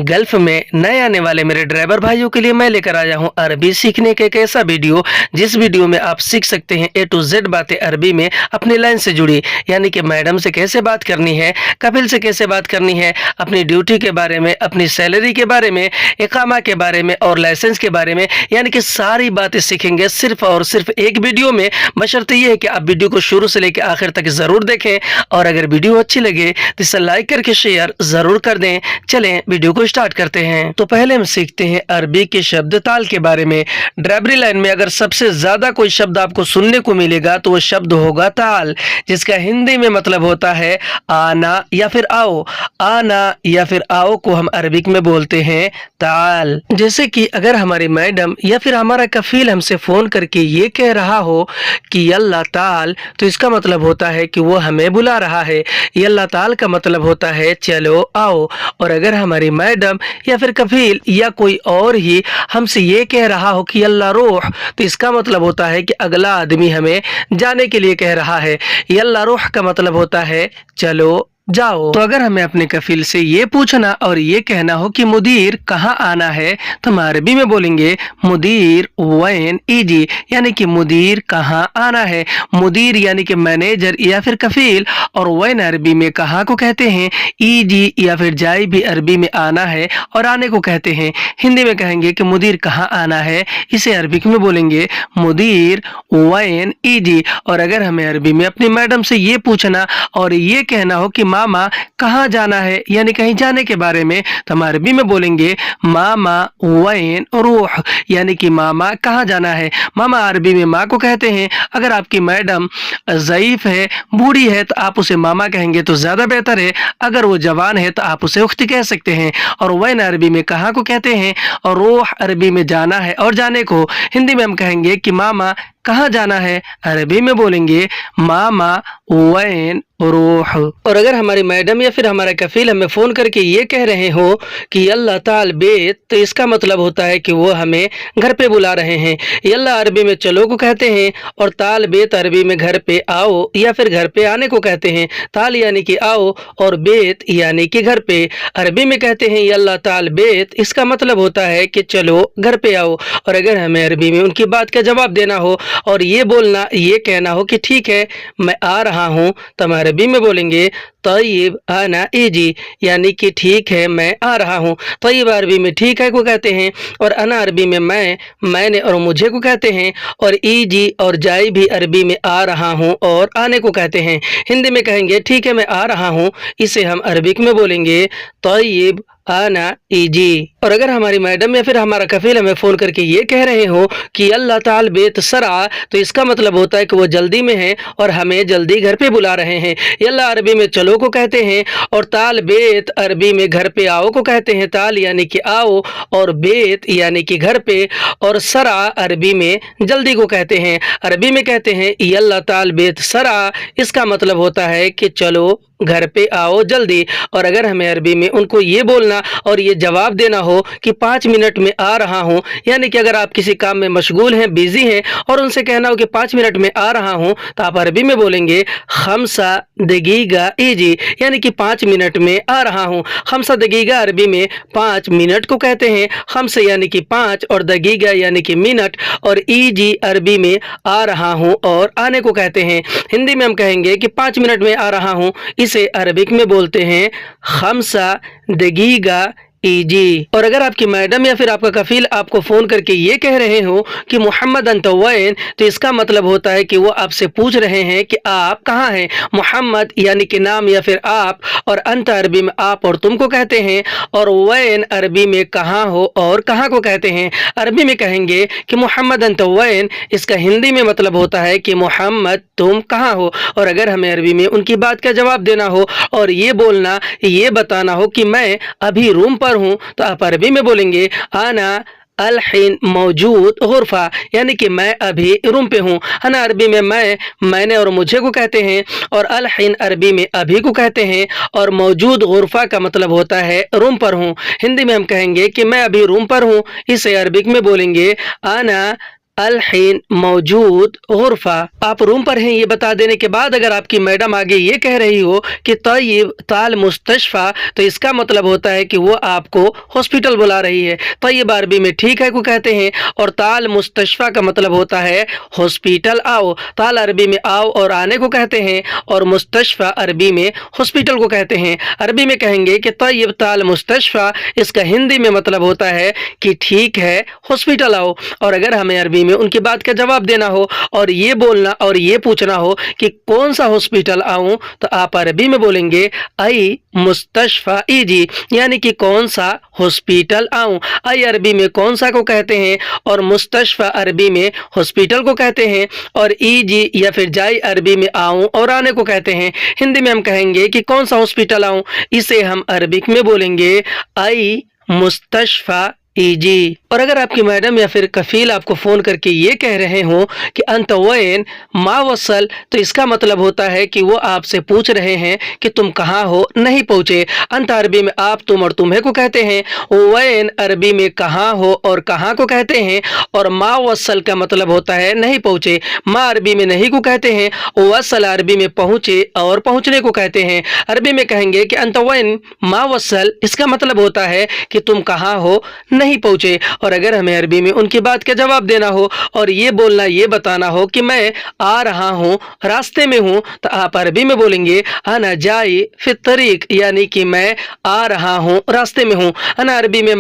Gulf में नए आने वाले मेरे ड्राइवर भाइयों के लिए मैं लेकर आया हूं अरबी सीखने का एक ऐसा वीडियो जिस वीडियो में आप सीख सकते हैं A to Z बातें अरबी में अपनी लाइन से जुड़ी, यानी कि मैडम से कैसे बात करनी है, कपिल से कैसे बात करनी है, अपनी ड्यूटी के बारे में, अपनी सैलरी के बारे में, इकामा के बारे में और लाइसेंस के बारे में, यानी कि सारी बातें सीखेंगे सिर्फ और सिर्फ एक वीडियो में। बशर्ते ये है कि आप वीडियो को शुरू से लेकर आखिर तक ज़रूर देखें और अगर वीडियो अच्छी लगे तो इसे लाइक करके शेयर ज़रूर कर दें। चलें वीडियो को स्टार्ट करते हैं। तो पहले हम सीखते हैं अरबी के शब्द ताल के बारे में। ड्राइवरी लाइन में अगर सबसे ज्यादा कोई शब्द आपको सुनने को मिलेगा तो वो शब्द होगा ताल, जिसका हिंदी में मतलब होता है आना या फिर आओ। आना या फिर आओ को हम अरबिक में बोलते हैं ताल। जैसे कि अगर हमारी मैडम या फिर हमारा कफील हमसे फोन करके ये कह रहा हो कि यल्ला ताल, तो इसका मतलब होता है कि वो हमें बुला रहा है। यल्ला ताल का मतलब होता है चलो आओ। और अगर हमारी मैडम या फिर कफील या कोई और ही हमसे ये कह रहा हो कि यल्ला रूह, तो इसका मतलब होता है कि अगला आदमी हमें जाने के लिए कह रहा है। यल्ला रूह का मतलब होता है चलो जाओ। तो अगर हमें अपने कफील से ये पूछना और ये कहना हो कि मुदीर कहाँ आना है, तो हम अरबी में बोलेंगे मुदीर वैन ईजी, यानी कि मुदीर कहाँ आना है। मुदीर यानी कि मैनेजर या फिर कफील, और वैन अरबी में कहाँ को कहते हैं ईजी, या फिर जाई भी अरबी में आना है और आने को कहते हैं। हिंदी में कहेंगे कि मुदीर कहाँ आना है, इसे अरबिक में बोलेंगे मुदीर वैन ईजी। और अगर हमें अरबी में अपनी मैडम से ये पूछना और ये कहना हो कि मामा कहाँ जाना है, यानी कहीं जाने के बारे में, तो हम अरबी में बोलेंगे मामा वैन रूह, यानी कि मामा कहाँ जाना है। मामा अरबी में माँ को कहते हैं। अगर आपकी मैडम ज़ईफ है, बूढ़ी है, तो आप उसे मामा कहेंगे तो ज़्यादा बेहतर है। अगर वो जवान है तो आप उसे उख्ती कह सकते हैं। और वैन अरबी में कहाँ को कहते हैं, और रूह अरबी में जाना है और जाने को। हिंदी में हम कहेंगे कि मामा कहाँ जाना है, अरबी में बोलेंगे मामा वैन रूह। और अगर हमारी मैडम या फिर हमारा कफील हमें फ़ोन करके ये कह रहे हो कि यल्ला ताल बेत, तो इसका मतलब होता है कि वो हमें घर पे बुला रहे हैं। यल्ला अरबी में चलो को कहते हैं और ताल बेत अरबी में घर पे आओ या फिर घर पे आने को कहते हैं। ताल यानी कि आओ और बेत यानी कि घर पे। अरबी में कहते हैं यल्ला ताल बेत, इसका मतलब होता है कि चलो घर पे आओ। और अगर हमें अरबी में उनकी बात का जवाब देना हो और ये बोलना, ये कहना हो कि ठीक है मैं आ रहा हूँ, तो हम अरबी में बोलेंगे तय्यब आना इजी, यानी कि ठीक है मैं आ रहा हूँ। तय्यब अरबी में ठीक है को कहते हैं, और अना अरबी में मैं, मैंने और मुझे को कहते हैं, और इजी और जाई भी अरबी में आ रहा हूँ और आने को कहते हैं। हिंदी में कहेंगे ठीक है मैं आ रहा हूँ, इसे हम अरबिक में बोलेंगे तय्यब आना इजी। और अगर हमारी मैडम या फिर हमारा कफील हमें फ़ोन करके ये कह रहे हो कि अल्लाह ताल बेत सरा, तो इसका मतलब होता है कि वो जल्दी में है और हमें जल्दी घर पे बुला रहे हैं। यल्ला अरबी में चलो को कहते हैं और ताल बेत अरबी में घर पे आओ को कहते हैं। ताल यानी कि आओ और बेत यानी कि घर पे, और सरा अरबी में जल्दी को कहते हैं। अरबी में कहते हैं यल्ला ताल बेत सरा, इसका मतलब होता है कि चलो घर पे आओ जल्दी। और अगर हमें अरबी में उनको ये बोलना और ये जवाब देना हो कि 5 मिनट में आ रहा हूँ, यानी कि अगर आप किसी काम में मशगूल हैं, बिजी हैं, और उनसे कहना हो कि 5 मिनट में आ रहा हूँ, तो आप अरबी में बोलेंगे खमसा दगीगा इजी, यानी कि 5 मिनट में आ रहा हूँ। खमसा दगीगा अरबी में 5 मिनट को कहते हैं। खमसा यानी कि 5 और दगीगा यानी कि मिनट, और इजी अरबी में आ रहा हूँ और आने को कहते हैं। हिंदी में हम कहेंगे कि 5 मिनट में आ रहा हूँ, इसे अरबिक में बोलते हैं खमसा दगीगा इजी। और अगर आपकी मैडम या फिर आपका कफील आपको फ़ोन करके ये कह रहे हो कि मोहम्मद अंत वैन, तो इसका मतलब होता है कि वो आपसे पूछ रहे हैं कि आप कहाँ हैं। मोहम्मद यानी कि नाम या फिर आप, और अंत अरबी में आप और तुम को कहते हैं, और वैन अरबी में कहाँ हो और कहाँ को कहते हैं। अरबी में कहेंगे कि मोहम्मद अंत वैन, इसका हिंदी में मतलब होता है कि मोहम्मद तुम कहाँ हो। और अगर हमें अरबी में उनकी बात का जवाब देना हो और ये बोलना, ये बताना हो कि मैं अभी रूम पर हूँ, तो आप अरबी में बोलेंगे आना अल-हिन मौजूद गुरफा, यानी कि मैं अभी रूम पे हूँ। अना अरबी में मैं, मैंने और मुझे को कहते हैं, और अल-हिन अरबी में अभी को कहते हैं, और मौजूद गुरफा का मतलब होता है रूम पर हूँ। हिंदी में हम कहेंगे कि मैं अभी रूम पर हूँ, इसे अरबिक में बोलेंगे आना अलहीन मौजूद गुरफा। आप रूम पर हैं ये बता देने के बाद अगर आपकी मैडम आगे ये कह रही हो कि तय्यब ताल मुस्तशफा, तो इसका मतलब होता है कि वो आपको हॉस्पिटल बुला रही है। तय्यब अरबी में ठीक है को कहते हैं और ताल मुस्तशफा का मतलब होता है हॉस्पिटल आओ। ताल अरबी में आओ और आने को कहते हैं और मुस्तशफा अरबी में हॉस्पिटल को कहते हैं। अरबी में कहेंगे कि तय्यब ताल मुस्तशफा, इसका हिंदी में मतलब होता है कि ठीक है हॉस्पिटल आओ। और अगर हमें अरबी में उनकी बात का जवाब देना हो और ये बोलना और ये पूछना हो कि कौन सा हॉस्पिटल आऊं, तो आप अरबी में बोलेंगे आई मुस्तशफा इजी, यानी कि कौन सा हॉस्पिटल आऊं। आई अरबी में कौन सा को कहते हैं और मुस्तशफा अरबी में हॉस्पिटल को कहते हैं और इजी या फिर जाई अरबी में आऊं और आने को कहते हैं। हिंदी में हम कहेंगे कि कौन सा हॉस्पिटल आऊं, इसे हम अरबिक में बोलेंगे आई मुस्तशफा इजी। और अगर आपकी मैडम या फिर कफील आपको फोन करके ये कह रहे हो कि अंत वैन मा वसल, तो इसका मतलब होता है कि वो आपसे पूछ रहे हैं कि तुम कहाँ हो, नहीं पहुँचे। अंत अरबी में आप तुम और तुम्हें को कहते हैं, वैन अरबी में कहाँ हो और कहाँ को कहते हैं और मा वसल का मतलब होता है नहीं पहुँचे। मा अरबी में नहीं को कहते हैं, वसल अरबी में पहुँचे और पहुँचने को कहते हैं। अरबी में कहेंगे कि अंत वैन मा वसल, इसका मतलब होता है कि तुम कहाँ हो, नहीं पहुँचे। और अगर हमें अरबी में उनकी बात का जवाब देना हो और ये बोलना ये बताना हो कि मैं आ रहा हूँ, रास्ते में हूँ, तो आप अरबी में बोलेंगे अना जाई फिर तरीक, यानी कि मैं आ रहा हूँ, रास्ते में हूँ। अना अरबी में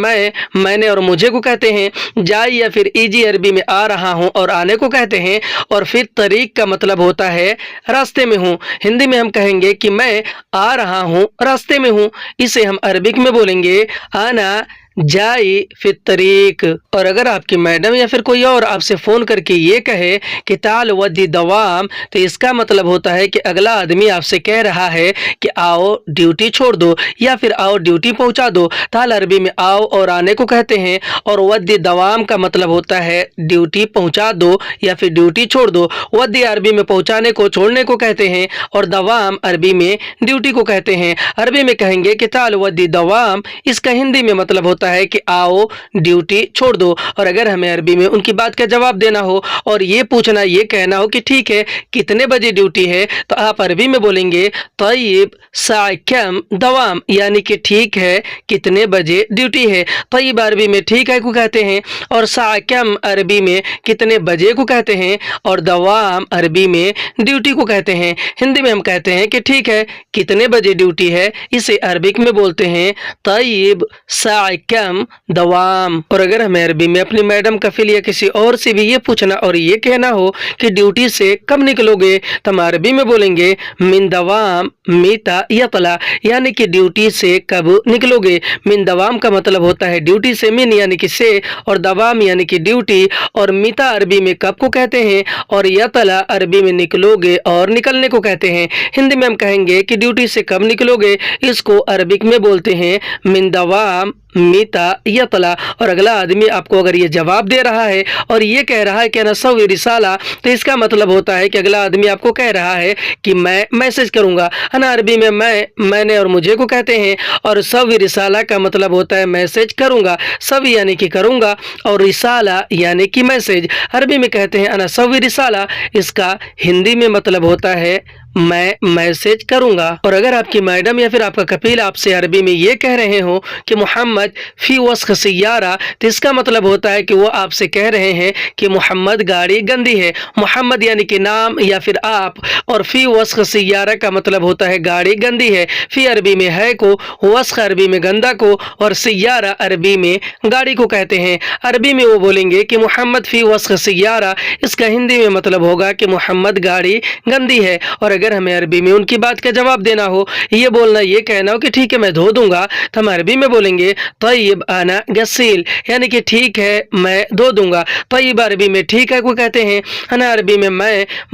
मैंने और मुझे को कहते हैं। जाई या फिर इजी अरबी में आ रहा हूँ और आने को कहते हैं और फिर तरीक का मतलब होता है रास्ते में हूँ। हिंदी में हम कहेंगे कि मैं आ रहा हूँ, रास्ते में हूँ, इसे हम अरबिक में बोलेंगे अना जाई फिर तरीक। और अगर आपकी मैडम या फिर कोई और आपसे फ़ोन करके ये कहे कि ताल वद्दी दवाम, तो इसका मतलब होता है कि अगला आदमी आपसे कह रहा है कि आओ ड्यूटी छोड़ दो या फिर आओ ड्यूटी पहुंचा दो। ताल अरबी में आओ और आने को कहते हैं और वद्दी दवाम का मतलब होता है ड्यूटी पहुंचा दो या फिर ड्यूटी छोड़ दो। वद्दी अरबी में पहुंचाने को छोड़ने को कहते हैं और दवाम अरबी में ड्यूटी को कहते हैं। अरबी में कहेंगे कि ताल वद्दी दवाम, इसका हिंदी में मतलब होता है कि आओ ड्यूटी छोड़ दो। और अगर हमें अरबी में उनकी बात का जवाब देना हो और ये पूछना ये कहना हो कि ठीक है कितने बजे ड्यूटी है, तो आप अरबी में बोलेंगे तय्यब साकम दवाम, यानी कि ठीक है कितने बजे ड्यूटी है। तय्यब अरबी में ठीक है को कहते हैं और साकम अरबी में कितने बजे को कहते हैं और दवाम अरबी में ड्यूटी को कहते हैं। हिंदी में हम कहते हैं कि ठीक है कितने बजे ड्यूटी है, इसे अरबिक में बोलते हैं तय्यब साकम दवाम। और अगर हमें अरबी में अपनी मैडम कफिल या किसी और से भी ये पूछना और ये कहना हो कि ड्यूटी से कब निकलोगे, तो हम अरबी में बोलेंगे मिन दवाम मीता यतला, यानी कि ड्यूटी से कब निकलोगे। मिन दवाम का मतलब होता है ड्यूटी से, मिन यानी कि से और दवाम यानी कि ड्यूटी, और मीता अरबी में कब को कहते हैं और यतला अरबी में निकलोगे और निकलने को कहते हैं। हिंदी में हम कहेंगे कि ड्यूटी से कब निकलोगे, इसको अरबिक में बोलते हैं मिन दवाम मीता यतला। और अगला आदमी आपको अगर ये जवाब दे रहा है और ये कह रहा है कि ना सवी रिसाला, तो इसका मतलब होता है कि अगला आदमी आपको कह रहा है कि मैं मैसेज करूंगा। ना अरबी में मैंने और मुझे को कहते हैं और सवी रिसाला का मतलब होता है मैसेज करूंगा। सवी यानी कि करूंगा और रिसाला यानी कि मैसेज। अरबी में कहते हैं अना सवी रिसाला, इसका हिंदी में मतलब होता है मैं मैसेज करूंगा। और अगर आपकी मैडम या फिर आपका कफील आपसे अरबी में ये कह रहे हो कि मोहम्मद फी वस्ख सियारा, तो इसका मतलब होता है कि वो आपसे कह रहे हैं कि मोहम्मद गाड़ी गंदी है। मोहम्मद यानी कि नाम या फिर आप, और फी वस्ख सियारा का मतलब होता है गाड़ी गंदी है। फी अरबी में है को, वस्ख अरबी में गंदा को और सियारा अरबी में गाड़ी को कहते हैं। अरबी में वो बोलेंगे कि मोहम्मद फी वस्ख सियारा, इसका हिंदी में मतलब होगा कि मोहम्मद गाड़ी गंदी है। और अगर हमें अरबी में उनकी बात का जवाब देना हो, ये बोलना ये कहना हो कि ठीक है मैं धो दूंगा, तो हम अरबी में बोलेंगे तय्यब आना गसील, यानी कि ठीक है मैं धो दूंगा। तय्यब अरबी में ठीक है को कहते हैं, अना अरबी में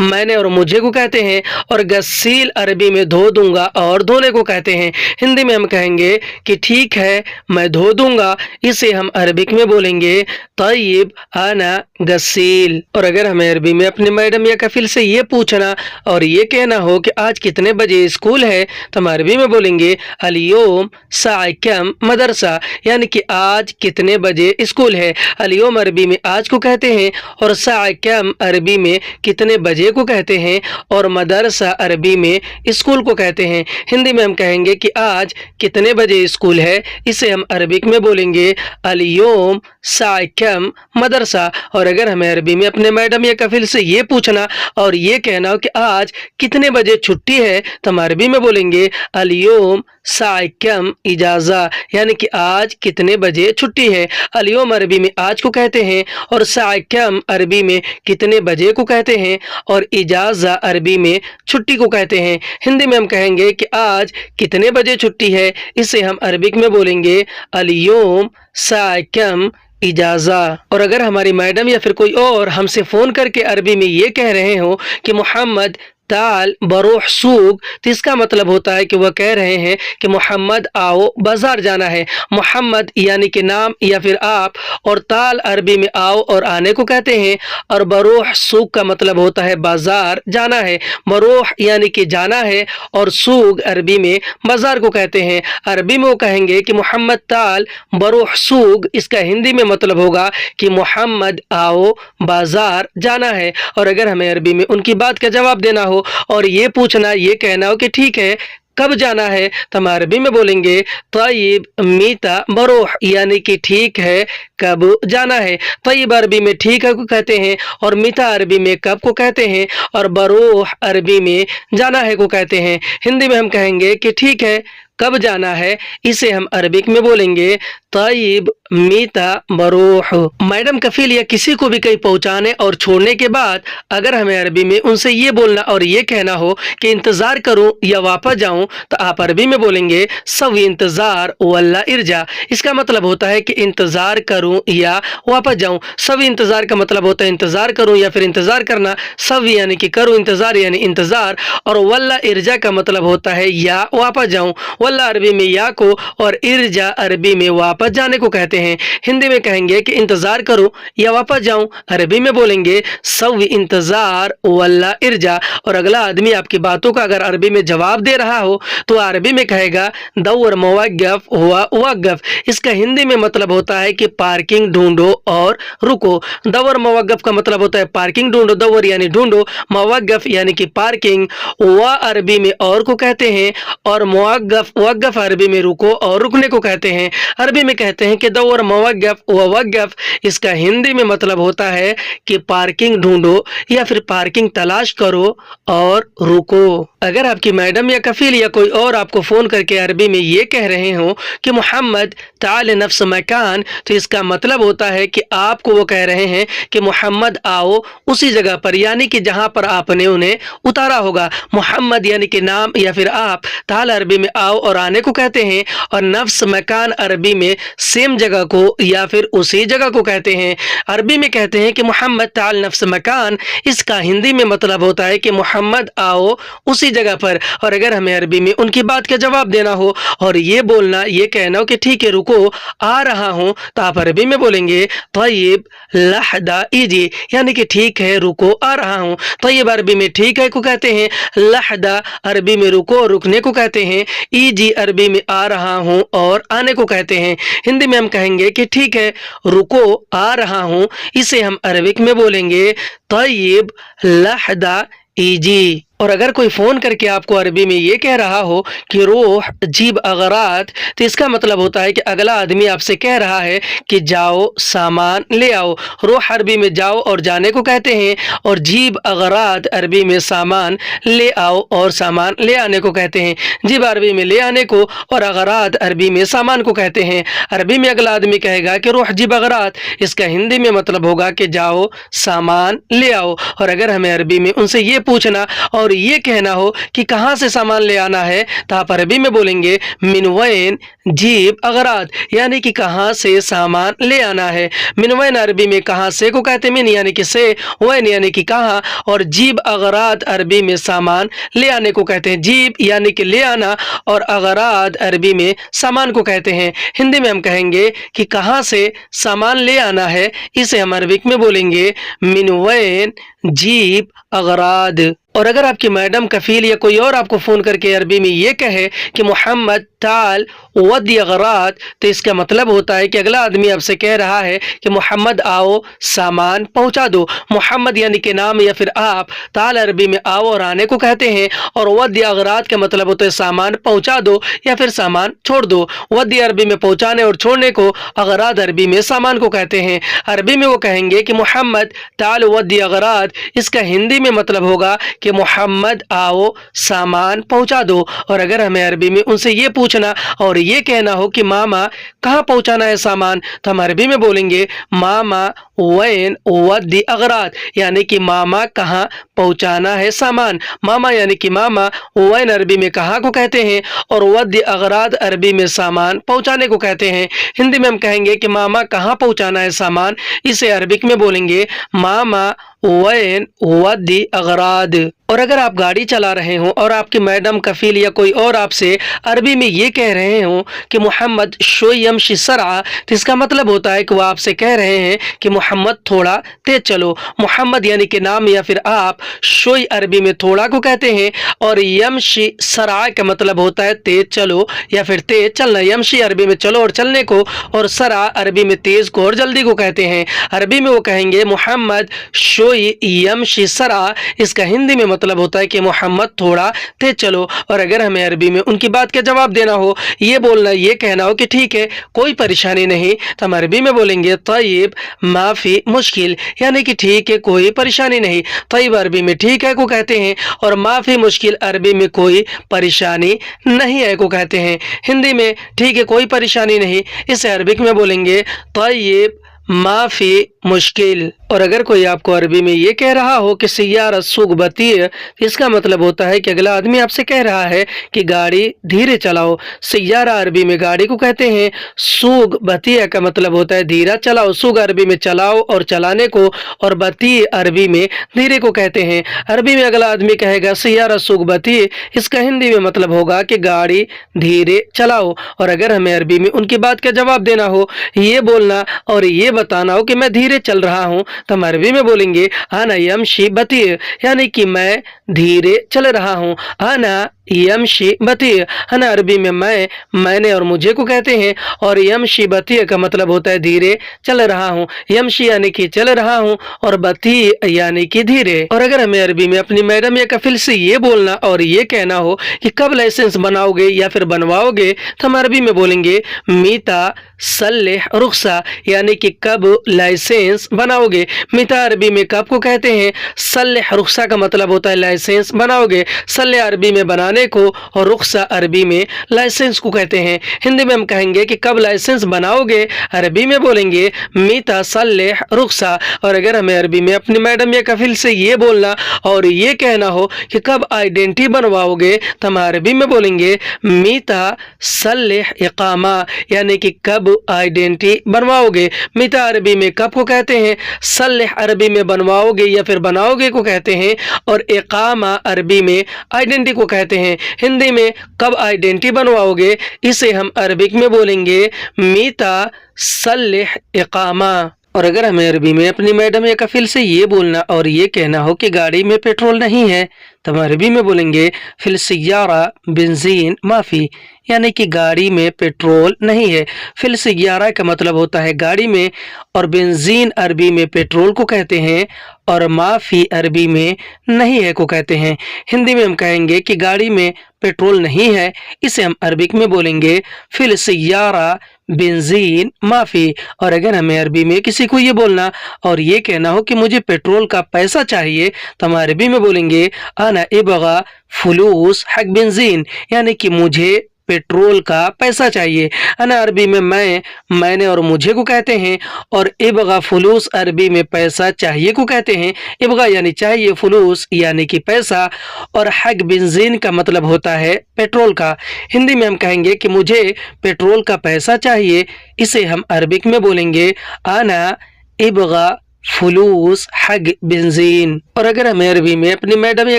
मैंने और मुझे को कहते हैं और गसील अरबी में धो दूंगा और धोने को कहते हैं। हिंदी में हम कहेंगे कि ठीक है मैं धो दूंगा, इसे हम अरबिक में बोलेंगे तय्यब आना गसील। और अगर हमें अरबी में अपने मैडम या कफिल से ये पूछना और ये कहना कहना हो कि आज कितने बजे स्कूल है तो हम अरबी में बोलेंगे अल-यौम साअ कम मदरसा, यानी कि आज कितने बजे स्कूल है। अल-यौम अरबी में आज को कहते हैं और साअ कम अरबी में कितने बजे को कहते हैं और मदरसा अरबी में स्कूल को कहते हैं। हिंदी में हम कहेंगे कि आज कितने बजे स्कूल है, इसे हम अरबिक में बोलेंगे अल-यौम साअ कम मदरसा। और अगर हमें अरबी में अपने मैडम या कफिल से ये पूछना और ये कहना हो कि आज कितने बजे छुट्टी है तो हम अरबी में बोलेंगे अल-यौम साअ कम इजाज़ा, यानी कि आज कितने बजे छुट्टी है। अल-यौम अरबी में आज को कहते हैं और साअ कम अरबी में कितने बजे को कहते हैं और इजाज़ा अरबी में छुट्टी को कहते हैं। हिंदी में हम कहेंगे कि आज कितने बजे छुट्टी है, इसे हम अरबिक में बोलेंगे अल-यौम साअ कम इजाज़ा। और अगर हमारी मैडम या फिर कोई और हमसे फ़ोन करके अरबी में ये कह रहे हो कि मोहम्मद ताल बरूह सूक, तो इसका मतलब होता है कि वह कह रहे हैं कि मोहम्मद आओ बाजार जाना है। मोहम्मद यानी कि नाम या फिर आप, और ताल अरबी में आओ और आने को कहते हैं, और बरूह सूक का मतलब होता है बाजार जाना है। बरूह यानी कि जाना है और सूक अरबी में बाजार को कहते हैं। अरबी में वो कहेंगे कि मोहम्मद ताल बरूह सूक, इसका हिंदी में मतलब होगा कि मोहम्मद आओ बाजार जाना है। और अगर हमें अरबी में उनकी बात का जवाब देना हो और ये पूछना, ये कहना हो कि ठीक है कब जाना है, तो हम अरबी में बोलेंगे तय्यब मीता बरूह, यानी कि ठीक है कब जाना है। तय्यब अरबी में ठीक है को कहते हैं और मीता अरबी में कब को कहते हैं और बरूह अरबी में जाना है को कहते हैं। हिंदी में हम कहेंगे कि ठीक है कब जाना है, इसे हम अरबिक में बोलेंगे तय्यब मीता बरूह। मैडम कफिल या किसी को भी कहीं पहुंचाने और छोड़ने के बाद अगर हमें अरबी में उनसे ये बोलना और ये कहना हो कि इंतज़ार करूं या वापस जाऊं, तो आप अरबी में बोलेंगे सवी इंतज़ार वल्ला इरजा। इसका मतलब होता है कि इंतज़ार करूं या वापस जाऊं। सवी इंतज़ार का मतलब होता है इंतज़ार करूं या फिर इंतज़ार करना। सवी यानी कि करूं, इंतज़ार यानी इंतज़ार, और वल्ला इरजा का मतलब होता है या वापस जाऊं। वल्ला अरबी में या को और इरजा अरबी में वापस जाने को कहते हैं। हिंदी में कहेंगे कि इंतजार करूं या वापस जाऊं, अरबी में बोलेंगे सवी इंतजार वल्ला इरजा। और अगला आदमी आपकी बातों का अगर अरबी में जवाब दे रहा हो तो अरबी में कहेगा दौर मवक्कफ हुआ वक्फ। इसका हिंदी में मतलब होता है कि पार्किंग ढूंढो और रुको। दौर मवक्कफ का मतलब होता है पार्किंग ढूंढो, दौर यानी ढूंढो, मवक्कफ यानी कि पार्किंग, व अरबी में और को कहते हैं और मुवक्कफ वक्फ अरबी में रुको और रुकने को कहते हैं। अरबी में कहते हैं कि दौर मवक्कफ व वक्फ, इसका हिंदी में मतलब होता है कि पार्किंग ढूंढो या फिर पार्किंग तलाश करो और रुको। अगर आपकी मैडम या कफील या कोई और आपको फ़ोन करके अरबी में ये कह रहे हो कि मोहम्मद ताल नफ्स मकान, तो इसका मतलब होता है कि आपको वो कह रहे हैं कि मोहम्मद आओ उसी जगह पर, यानी कि जहाँ पर आपने उन्हें उतारा होगा। मोहम्मद यानी कि नाम या फिर आप, ताल अरबी में आओ और आने को कहते हैं, और नफ्स मकान अरबी में सेम जगह को या फिर उसी जगह को कहते हैं। अरबी में कहते हैं कि मोहम्मद ताल नफ्स मकान, इसका हिंदी में मतलब होता है कि मोहम्मद आओ उसी जगह पर। और अगर हमें अरबी में उनकी बात का जवाब देना हो और ये बोलना, ये कहना हो कि ठीक है रुको आ रहा हूं, तो आप अरबी में बोलेंगे तय्यब लहदा इजी, यानी कि ठीक है रुको आ रहा हूं। तय्यब अरबी में ठीक है को कहते हैं, लहदा अरबी में रुको रुकने को कहते हैं, इजी अरबी में आ रहा हूं और आने को कहते हैं। हिंदी में हम कहेंगे कि ठीक है रुको आ रहा हूं, इसे हम अरबिक में बोलेंगे तय्यब लहदा इजी। और अगर कोई फ़ोन करके आपको अरबी में ये कह रहा हो कि रोह जीब अगरात, तो इसका मतलब होता है कि अगला आदमी आपसे कह रहा है कि जाओ सामान ले आओ। रोह अरबी में जाओ और जाने को कहते हैं, और जीब अगरात अरबी में सामान ले आओ और सामान ले आने को कहते हैं। जीब अरबी में ले आने को और अगरात अरबी में सामान को कहते हैं। अरबी में अगला आदमी कहेगा कि रोह जीब अगरात, इसका हिंदी में मतलब होगा कि जाओ सामान ले आओ। और अगर हमें अरबी में उनसे ये पूछना और ये कहना हो कि कहाँ से सामान ले आना है, तो आप अरबी में बोलेंगे मिनवैन जीब अगरात, यानी कि कहाँ से सामान ले आना है। मिनवैन अरबी में कहाँ से को कहते हैं, मिन यानी कि से, वैन यानी कि कहाँ, और जीब अगरात अरबी में सामान ले आने को कहते हैं। जीब यानी कि ले आना और अगरात अरबी में सामान को कहते हैं। हिंदी में हम कहेंगे कि कहाँ से सामान ले आना है, इसे हम अरबिक में बोलेंगे मिनवैन जीब अगराद। और अगर आपकी मैडम, कफील या कोई और आपको फ़ोन करके अरबी में ये कहे कि मोहम्मद ताल वदी अगरात, तो इसका मतलब होता है कि अगला आदमी आपसे कह रहा है कि मोहम्मद आओ, सामान पहुंचा दो। मोहम्मद यानी कि नाम या फिर आप, ताल अरबी में आओ और आने को कहते हैं, और वदी अगरात का मतलब होता है सामान पहुंचा दो या फिर सामान छोड़ दो। वदी अरबी में पहुंचाने और छोड़ने को, अगरात अरबी में सामान को कहते हैं। अरबी में वो कहेंगे कि मोहम्मद ताल वदी अगरात, इसका हिंदी में मतलब होगा कि मोहम्मद आओ, सामान पहुंचा दो। और अगर हमें अरबी में उनसे ये पूछना और ये कहना हो कि मामा कहाँ पहुंचाना है सामान, तो हम अरबी में बोलेंगे मामा वैन वदी अगरात, यानी कि मामा कहाँ पहुंचाना है सामान। मामा यानी कि मामा, वैन अरबी में कहाँ को कहते हैं, और वदी अगरात अरबी में सामान पहुंचाने को कहते हैं। हिंदी में हम कहेंगे कि मामा कहाँ पहुंचाना है सामान, इसे अरबिक में बोलेंगे मामा वैन वदी अगराद। और अगर आप गाड़ी चला रहे हों और आपकी मैडम, कफील या कोई और आपसे अरबी में ये कह रहे हों कि मोहम्मद शोई यमशी सरआ, तो इसका मतलब होता है कि वो आपसे कह रहे हैं कि मोहम्मद थोड़ा तेज चलो। मोहम्मद यानी कि नाम या फिर आप, शोई अरबी में थोड़ा को कहते हैं, और यमशी सरआ का मतलब होता है तेज चलो या फिर तेज चलना। यमशी अरबी में चलो और चलने को, और सरआ अरबी में तेज को और जल्दी को कहते हैं। अरबी में वो कहेंगे मोहम्मद शोई यमशी सरआ, इसका हिंदी में मतलब होता है कि मोहम्मद थोड़ा तेज चलो। और अगर हमें अरबी में उनकी बात का जवाब देना हो, ये बोलना, ये कहना हो कि ठीक है कोई परेशानी नहीं, तो हम अरबी में बोलेंगे तय्यब माफी मुश्किल, यानी कि ठीक है कोई परेशानी नहीं। तय्यब अरबी में ठीक है को कहते हैं, और माफी मुश्किल अरबी में कोई परेशानी नहीं है को कहते हैं। हिंदी में ठीक है कोई परेशानी नहीं, इसे अरबिक में बोलेंगे तय्यब माफी मुश्किल। और अगर कोई आपको अरबी में ये कह रहा हो कि सैयारा सूग बतीय, इसका मतलब होता है कि अगला आदमी आपसे कह रहा है कि गाड़ी धीरे चलाओ। सैयारा अरबी में गाड़ी को कहते हैं, सूग बतीय का मतलब होता है धीरा चलाओ। सूग अरबी में चलाओ और चलाने को, और बतीय अरबी में धीरे को कहते हैं। अरबी में अगला आदमी कहेगा सैयारा सूग बतीय, इसका हिंदी में मतलब होगा कि गाड़ी धीरे चलाओ। और अगर हमें अरबी में उनकी बात का जवाब देना हो, ये बोलना और ये बताना हो कि मैं धीरे चल रहा हूँ, तो हम अरबी में बोलेंगे आना यमशी बतीय, यानी कि मैं धीरे चल रहा हूँ। आना यमशी बतीय, आना अरबी में मैं, मैंने और मुझे को कहते हैं, और यमशी बतीय का मतलब होता है धीरे चल रहा हूँ। यमशी यानी कि चल रहा हूँ, और बतीय यानी कि धीरे। और अगर हमें अरबी में अपनी मैडम या कफिल से ये बोलना और ये कहना हो कि कब लाइसेंस बनाओगे या फिर बनवाओगे, तो हम अरबी में बोलेंगे मीता सल्लेह रुखसा, यानी कि कब लाइसेंस बनाओगे। मीता अरबी में कब को कहते हैं, सल्लेह रुखसा का मतलब होता है लाइसेंस बनाओगे। सल्लेह अरबी में बनाने को, और रुखसा अरबी में लाइसेंस को कहते हैं। हिंदी में हम कहेंगे कि कब लाइसेंस बनाओगे, अरबी में बोलेंगे मीता सल्लेह रुखसा। और अगर हमें अरबी में अपनी मैडम या कफिल से ये बोलना और ये कहना हो कि कब आइडेंटिटी बनवाओगे, तो हम अरबी में बोलेंगे मीता सल्लेह इकामा, यानी कि कब आइडेंटिटी बनवाओगे। मीता अरबी में कब को कहते हैं, सल्लेह अरबी में बनवाओगे या फिर बनाओगे को कहते हैं, और इकामा अरबी में आइडेंटिटी को कहते हैं। हिंदी में कब आइडेंटिटी बनवाओगे, इसे हम अरबिक में बोलेंगे मीता सल्लेह इकामा। और अगर हमें अरबी में अपनी मैडम या कफिल से ये बोलना और ये कहना हो कि गाड़ी में पेट्रोल नहीं है, तो हम अरबी में बोलेंगे फिल सियारा बेंजीन माफ़ी, यानी कि गाड़ी में पेट्रोल नहीं है। फिल सियारा का मतलब होता है गाड़ी में, और बेंजीन अरबी में पेट्रोल को कहते हैं, और माफ़ी अरबी में नहीं है को कहते हैं। हिंदी में हम कहेंगे कि गाड़ी में पेट्रोल नहीं है, इसे हम अरबिक में बोलेंगे फिल सियारा बेंजीन माफ़ी। और अगर हमें अरबी में किसी को ये बोलना और ये कहना हो कि मुझे पेट्रोल का पैसा चाहिए, तो हम अरबी में बोलेंगे आना इबगा फुलूस हक बेंजीन, यानी कि मुझे पेट्रोल का पैसा चाहिए। अना अरबी में मैं, मैंने और मुझे को कहते हैं, और इबगा फुलूस अरबी में पैसा चाहिए को कहते हैं। इबगा यानी चाहिए, फुलूस यानी कि पैसा, और हक बेंजीन का मतलब होता है पेट्रोल का। हिंदी में हम कहेंगे कि मुझे पेट्रोल का पैसा चाहिए, इसे हम अरबिक में बोलेंगे आना इबगा फलूस हग बेंजीन। और अगर हमें अरबी में अपनी मैडम या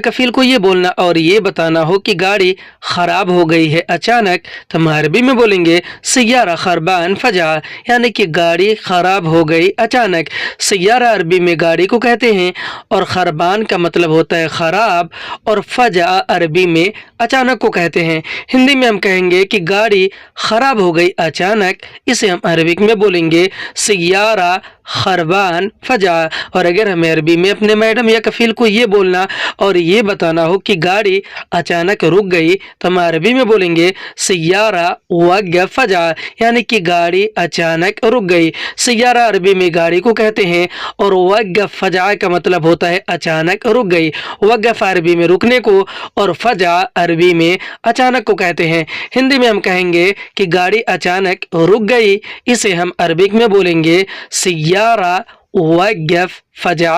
कफील को ये बोलना और ये बताना हो कि गाड़ी खराब हो गई है अचानक, तो हम अरबी में बोलेंगे सैयारा खरबान फजा, यानी कि गाड़ी खराब हो गई अचानक। सैयारा अरबी में गाड़ी को कहते हैं और खरबान का मतलब होता है खराब, और फजा अरबी में अचानक को कहते हैं। हिंदी में हम कहेंगे कि गाड़ी खराब हो गई अचानक, इसे हम अरबिक में बोलेंगे सैयारा खरबान फजा। और अगर हमें अरबी में अपने मैडम या कफील को ये बोलना और ये बताना हो कि गाड़ी अचानक रुक गई, तो हम अरबी में बोलेंगे सैयारा वक़फ़ फजा, यानी कि गाड़ी अचानक रुक गई। सैयारा अरबी में गाड़ी को कहते हैं और वक़फ़ फजा का मतलब होता है अचानक रुक गई। वक़फ़ अरबी में रुकने को और फजा अरबी में अचानक को कहते हैं। हिंदी में हम कहेंगे कि गाड़ी अचानक रुक गई, इसे हम अरबिक में बोलेंगे सैयारा वक़फ़ फजा।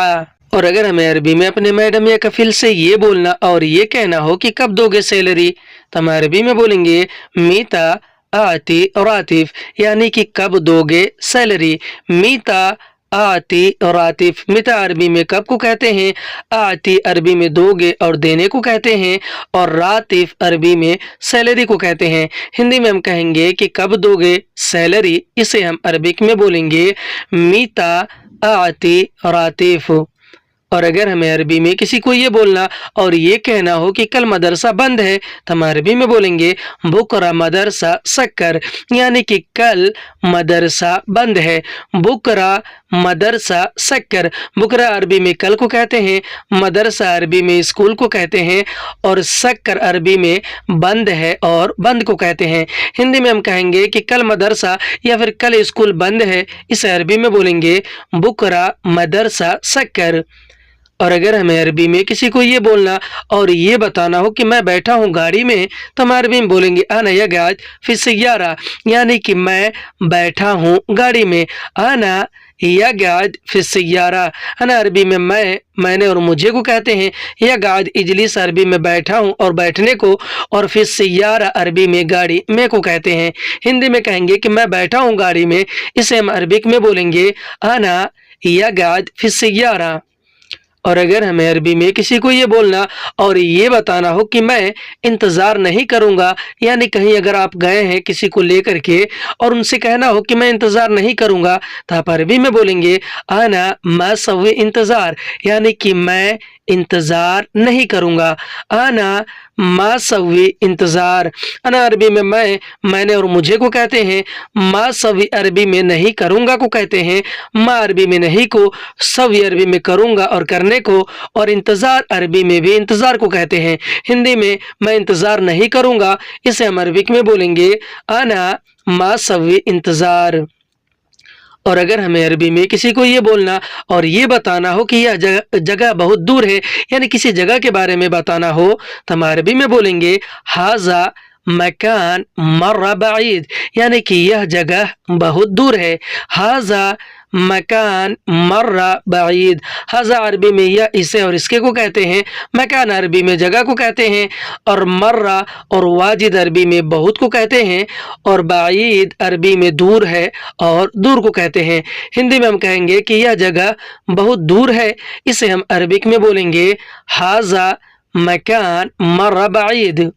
और अगर हमें अरबी में अपने मैडम या कफिल से ये बोलना और ये कहना हो कि कब दोगे सैलरी, तो हम अरबी में बोलेंगे मीता आती रातिफ, यानी कि कब दोगे सैलरी। मीता आती और आतिफ, मिता अरबी में कब को कहते हैं, आती अरबी में दोगे और देने को कहते हैं, और रातिफ अरबी में सैलरी को कहते हैं। हिंदी में हम कहेंगे कि कब दोगे सैलरी, इसे हम अरबिक में बोलेंगे मीता आती रातिफ। और अगर हमें अरबी में किसी को ये बोलना और ये कहना हो कि कल मदरसा बंद है, तो हम अरबी में बोलेंगे बुकरा मदरसा सक्कर, यानी कि कल मदरसा बंद है। बुकरा मदरसा सक्कर, बुकरा अरबी में कल को कहते हैं, मदरसा अरबी में स्कूल को कहते हैं, और सक्कर अरबी में बंद है और बंद को कहते हैं। हिंदी में हम कहेंगे कि कल मदरसा या फिर कल स्कूल बंद है, इसे अरबी में बोलेंगे बुकरा मदरसा सक्कर। और अगर हमें अरबी में किसी को ये बोलना और ये बताना हो कि मैं बैठा हूँ गाड़ी में, तो हम अरबी में बोलेंगे आना यगाद फिर सैयारा, यानी कि मैं बैठा हूँ गाड़ी में। आना यगाद फिर सैयारा, आना अरबी में मैंने और मुझे को कहते हैं। यगाद इजलिस अरबी में बैठा हूँ और बैठने को, और फिर सैयारा अरबी में गाड़ी में को कहते हैं। हिंदी में कहेंगे कि मैं बैठा हूँ गाड़ी में, इसे हम अरबिक में बोलेंगे आना यगाद फिर सैयारा। और अगर हमें अरबी में किसी को ये बोलना और ये बताना हो कि मैं इंतज़ार नहीं करूँगा, यानी कहीं अगर आप गए हैं किसी को लेकर के और उनसे कहना हो कि मैं इंतज़ार नहीं करूँगा, तो आप अरबी में बोलेंगे आना मा सव्वी इंतज़ार, यानी कि मैं इंतज़ार नहीं करूँगा। आना मा सव्वी इंतज़ार, अना अरबी में मैंने और मुझे को कहते हैं। मा सव्वी अरबी में नहीं करूँगा को कहते हैं। मा अरबी में नहीं को, सव्वी अरबी में करूँगा और करने को, और इंतज़ार अरबी में भी इंतज़ार को कहते हैं। हिंदी में मैं इंतज़ार नहीं करूँगा, इसे हम अरबिक में बोलेंगे आना मा सव्वी इंतज़ार। और अगर हमें अरबी में किसी को ये बोलना और ये बताना हो कि यह जगह बहुत दूर है, यानी किसी जगह के बारे में बताना हो, तो हम अरबी में बोलेंगे हाजा मकान मर्रा बाईद, यानी कि यह जगह बहुत दूर है। हाजा मकान मर्रा बाईद, हाजा अरबी में यह इसे और इसके को कहते हैं, मकान अरबी में जगह को कहते हैं, और मर्रा और वाजिद अरबी में बहुत को कहते हैं, और बाईद अरबी में दूर है और दूर को कहते हैं। हिंदी में हम कहेंगे कि यह जगह बहुत दूर है, इसे हम अरबिक में बोलेंगे हाजा मकान मर्रा बाईद।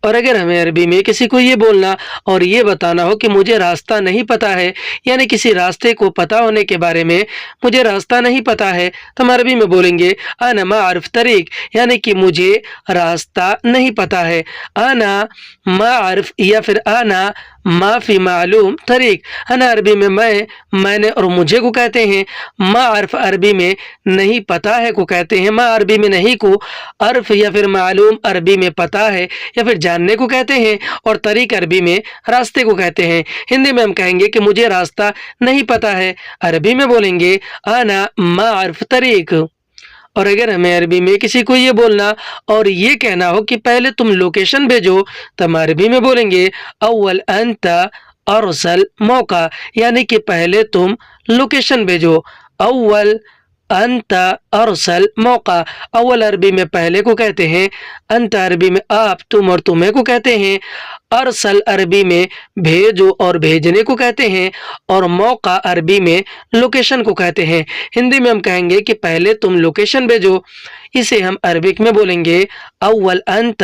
और अगर हमें अरबी में किसी को ये बोलना और ये बताना हो कि मुझे रास्ता नहीं पता है, यानी किसी रास्ते को पता होने के बारे में मुझे रास्ता नहीं पता है, तो हम अरबी में बोलेंगे आना मा आरिफ तरीक, यानी कि मुझे रास्ता नहीं पता है। आना मा आरिफ या फिर आना माफ़ी मालूम तरीक, आना अरबी में मैंने और मुझे को कहते हैं। मा आरिफ अरबी में नहीं पता है को कहते हैं। मा अरबी में नहीं को, अर्फ या फिर मालूम अरबी में पता है या फिर जानने को कहते हैं, और तरीक अरबी में रास्ते को कहते हैं। हिंदी में हम कहेंगे कि मुझे रास्ता नहीं पता है, अरबी में बोलेंगे आना मा आरिफ तरीक। और अगर हमें अरबी में किसी को ये बोलना और ये कहना हो कि पहले तुम लोकेशन भेजो, तो हम अरबी में बोलेंगे अव्वल अंता अरसल मौका, यानी कि पहले तुम लोकेशन भेजो। अव्वल अंता अरसल मौका, अव्वल अरबी में पहले को कहते हैं, अंता अरबी में आप तुम और तुम्हें को कहते हैं, ارسل عربی میں بھیجو اور بھیجنے کو کہتے ہیں، اور موقع عربی میں لوکیشن کو کہتے ہیں۔ ہندی میں ہم کہیں گے کہ پہلے تم لوکیشن بھیجو، اسے ہم عربک میں بولیں گے اول انت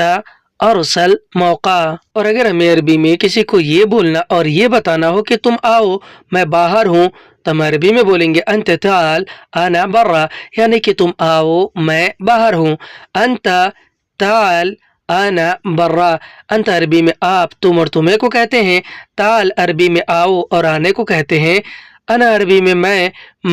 ارسل موقع۔ اور اگر ہمیں عربی میں کسی کو یہ بولنا اور یہ بتانا ہو کہ تم آؤ میں باہر ہوں، تو ہم عربی میں بولیں گے انت تعال انا برا، یعنی کہ تم آؤ میں باہر ہوں۔ انت تعال انا برا، انت عربی میں آپ، تم اور تمہیں کو کہتے ہیں، تعال عربی میں آؤ اور آنے کو کہتے ہیں، انا عربی میں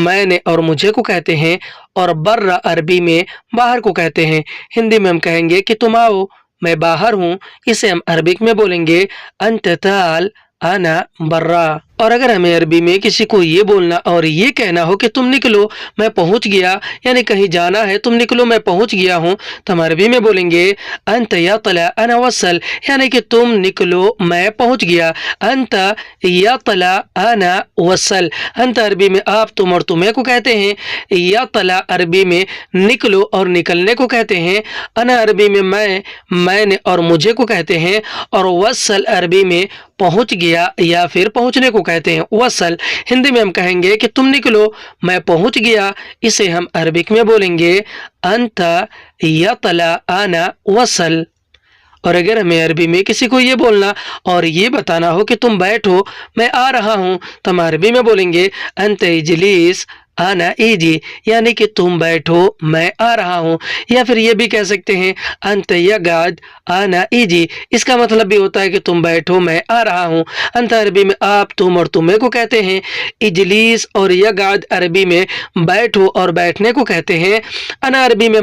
میں نے اور مجھے کو کہتے ہیں، اور برا عربی میں باہر کو کہتے ہیں۔ ہندی میں ہم کہیں گے کہ تم آؤ میں باہر ہوں، اسے ہم عربک میں بولیں گے انت تعال انا برا۔ اور اگر ہمیں عربی میں کسی کو یہ بولنا اور یہ کہنا ہو کہ تم نکلو میں پہنچ گیا، یعنی کہیں جانا ہے تم نکلو میں پہنچ گیا ہوں، تو ہم عربی میں بولیں گے انت یطلع انا وصل، یعنی کہ تم نکلو میں پہنچ گیا۔ انت یطلع انا وصل، انت عربی میں آپ، تم اور تمہیں کو کہتے ہیں، یطلع عربی میں نکلو اور نکلنے کو کہتے ہیں، انا عربی میں میں نے اور مجھے کو کہتے ہیں، اور وصل عربی میں پہنچ گیا یا پھر پہنچنے کو کہتے ہیں وصل۔ ہندی میں ہم کہیں گے کہ تم نکلو میں پہنچ گیا، اسے ہم عربک میں بولیں گے انت یطلع انا وصل۔ اور اگر ہمیں عربی میں کسی کو یہ بولنا اور یہ بتانا ہو کہ تم بیٹھو میں آ رہا ہوں، تو ہم عربی میں بولیں گے انت اجلیس انا ایجی، یعنی کہ تم بیٹھو میں آ رہا ہوں۔ یا پھر یہ بھی کہہ سکتے ہیں انت یقعد انا ایجی، اس کا مطلب بھی ہوتا ہے کہ تم بیٹھو میں آ رہا ہوں۔ انت عربی میں آپ، تم اور تمہیں کو کہتے ہیں، اجلیس اور یقعد عربی میں بیٹھو اور بیٹھنے کو کہتے ہیں، انا عربی میں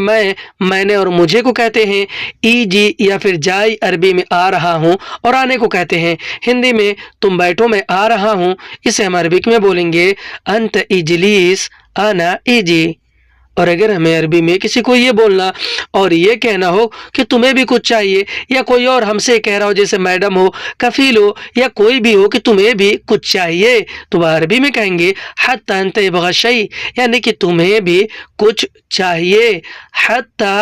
میں نے اور مجھے کو کہتے ہیں، ایجی یا پھر جائی عربی میں آ رہا ہوں اور آنے کو کہتے ہیں۔ ہندی میں تم بیٹھو میں آ رہا ہوں، اسے ہم عربک میں بولیں گے انت اجلیس انا ایجی۔ اور اگر ہمیں عربی میں کسی کو یہ بولنا اور یہ کہنا ہو کہ تمہیں بھی کچھ چاہیے، یا کوئی اور ہم سے کہہ رہا ہو جیسے میڈم ہو، کفیل ہو، یا کوئی بھی ہو کہ تمہیں بھی کچھ چاہیے، تو وہ عربی میں کہیں گے حتی انت ابغى شیء، یعنی کہ تمہیں بھی کچھ چاہیے۔ حتی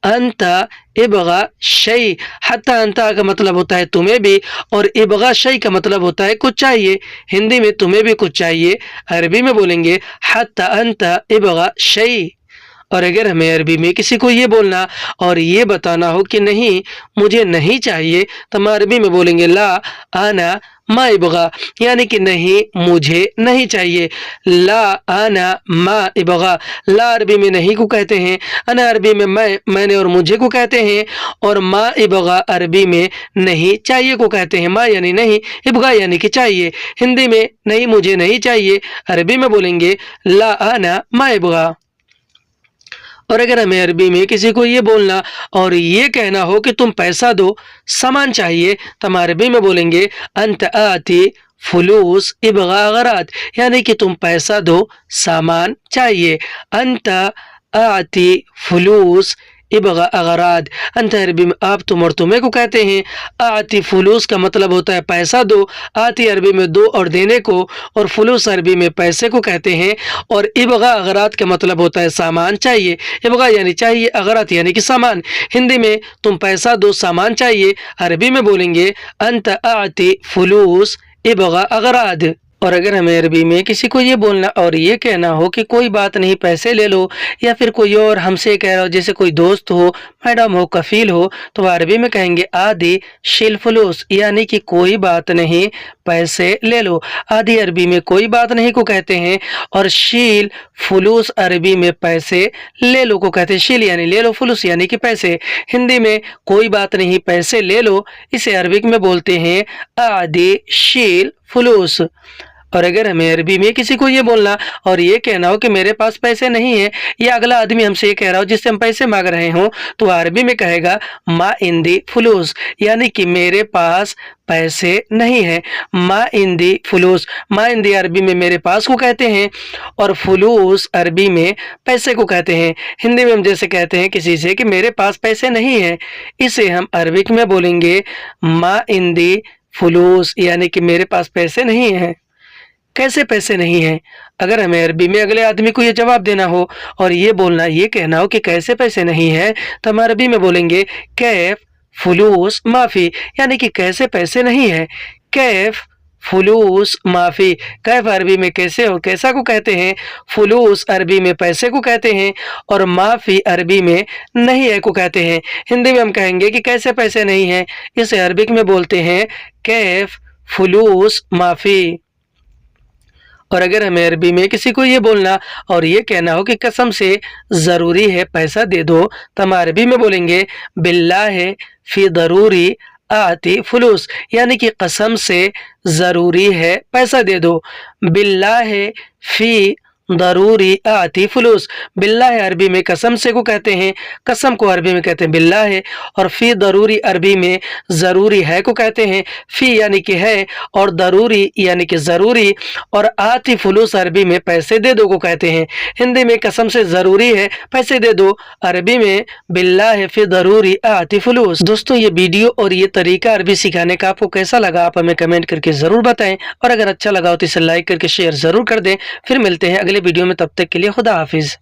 انت ابغى شیء، حتی انت کا مطلب ہوتا ہے تمہیں بھی، اور ابغى شیء کا مطلب ہوتا ہے کچھ چاہیے۔ ہندی میں تمہیں بھی کچھ چاہیے، عربی میں بولیں گے حتی انت ابغى شیء۔ اور اگر ہمیں عربی میں کسی کو یہ بولنا اور یہ بتانا ہو کہ نہیں مجھے نہیں چاہیے، تو ہم عربی میں بولیں گے لا انا ما ابغى، یعنی کہ نہیں مجھے نہیں چاہیے۔ لا انا ما ابغى، لا عربی میں نہیں کو کہتے ہیں، انا عربی میں میں نے اور مجھے کو کہتے ہیں، اور ما ابغى عربی میں نہیں چاہیے کو کہتے ہیں۔ ما یعنی نہیں، ابغى یعنی کہ چاہیے۔ ہندی میں نہیں مجھے نہیں چاہیے، عربی میں بولیں گے لا انا ما ابغى۔ اور اگر ہمیں عربی میں کسی کو یہ بولنا اور یہ کہنا ہو کہ تم پیسہ دو سامان چاہیے، تو ہم عربی میں بولیں گے انت آتی فلوس ابغى اغراض، یعنی کہ تم پیسہ دو سامان چاہیے۔ انت آتی فلوس ابغى اغراض، انت عربی میں آپ، تم اور تمہیں کو کہتے ہیں، آتی فلوس کا مطلب ہوتا ہے پیسہ دو، آتی عربی میں دو اور دینے کو، اور فلوس عربی میں پیسے کو کہتے ہیں، اور ابغى اغراض کا مطلب ہوتا ہے سامان چاہیے۔ ابغى یعنی چاہیے، اغراض یعنی کہ سامان۔ ہندی میں تم پیسہ دو سامان چاہیے، عربی میں بولیں گے انت آتی فلوس ابغى اغراض۔ اور اگر ہمیں عربی میں کسی کو یہ بولنا اور یہ کہنا ہو کہ کوئی بات نہیں پیسے لے لو، یا پھر کوئی اور ہم سے کہہ رہا ہو جیسے کوئی دوست ہو، میڈم ہو، کفیل ہو، تو وہ عربی میں کہیں گے آدھی شیل فلوس، یعنی کہ کوئی بات نہیں پیسے لے لو۔ آدھی عربی میں کوئی بات نہیں کو کہتے ہیں، اور شیل فلوس عربی میں پیسے لے لو کو کہتے ہیں۔ شیل یعنی لے لو، فلوس یعنی کہ پیسے۔ ہندی میں کوئی بات نہیں پیسے لے لو، اسے عربک میں بولتے ہیں آدھی شیل فلوس۔ اور اگر ہمیں عربی میں کسی کو یہ بولنا اور یہ کہنا ہو کہ میرے پاس پیسے نہیں ہیں، یا اگلا آدمی ہم سے یہ کہہ رہا ہو جس سے ہم پیسے مانگ رہے ہوں، تو وہ عربی میں کہے گا ما عندي فلوس، یعنی کہ میرے پاس پیسے نہیں ہیں۔ ما عندي فلوس، ما عندي عربی میں میرے پاس کو کہتے ہیں، اور فلوس عربی میں پیسے کو کہتے ہیں۔ ہندی میں ہم جیسے کہتے ہیں کسی سے کہ میرے پاس پیسے نہیں ہیں، اسے ہم عربک میں بولیں گے ما عندي فلوس، یعنی کہ میرے پاس پیسے نہیں ہیں۔ کیسے پیسے نہیں ہیں؟ اگر ہمیں عربی میں اگلے آدمی کو یہ جواب دینا ہو اور یہ بولنا یہ کہنا ہو کہ کیسے پیسے نہیں ہیں، تو ہم عربی میں بولیں گے کیف फुलूस माफी, यानी कि कैसे पैसे नहीं है। कैफ फुलूस माफी, कैफ अरबी में कैसे और कैसा को कहते हैं, फुलूस अरबी में पैसे को कहते हैं और माफी अरबी में नहीं है को कहते हैं। हिंदी में हम कहेंगे कि कैसे पैसे नहीं है, इसे अरबिक में बोलते हैं कैफ फुलूस माफी। और अगर हमें अरबी में किसी को ये बोलना और ये कहना हो कि कसम से ज़रूरी है पैसा दे दो, तो हम अरबी में बोलेंगे बिल्लाह फी ज़रूरी आती फुलूस, यानी कि कसम से ज़रूरी है पैसा दे दो। बिल्लाह फी ज़रूरी आती फुलूस, बिल्लाह अरबी में कसम से को कहते हैं, कसम को अरबी में कहते हैं बिल्लाह, और फ़ी ज़रूरी अरबी में ज़रूरी है को कहते हैं। फ़ी यानी कि है और ज़रूरी यानी कि ज़रूरी, और आती फुलूस अरबी में पैसे दे दो को कहते हैं। हिंदी में कसम से ज़रूरी है पैसे दे दो, अरबी में बिल्लाह फ़ी ज़रूरी आती फुलूस। दोस्तों ये वीडियो और ये तरीका अरबी सिखाने का आपको कैसा लगा, आप हमें कमेंट करके ज़रूर बताएं, और अगर अच्छा लगा हो तो इसे लाइक करके शेयर ज़रूर कर दें। फिर मिलते हैं अगले वीडियो में, तब तक के लिए खुदा हाफिज़।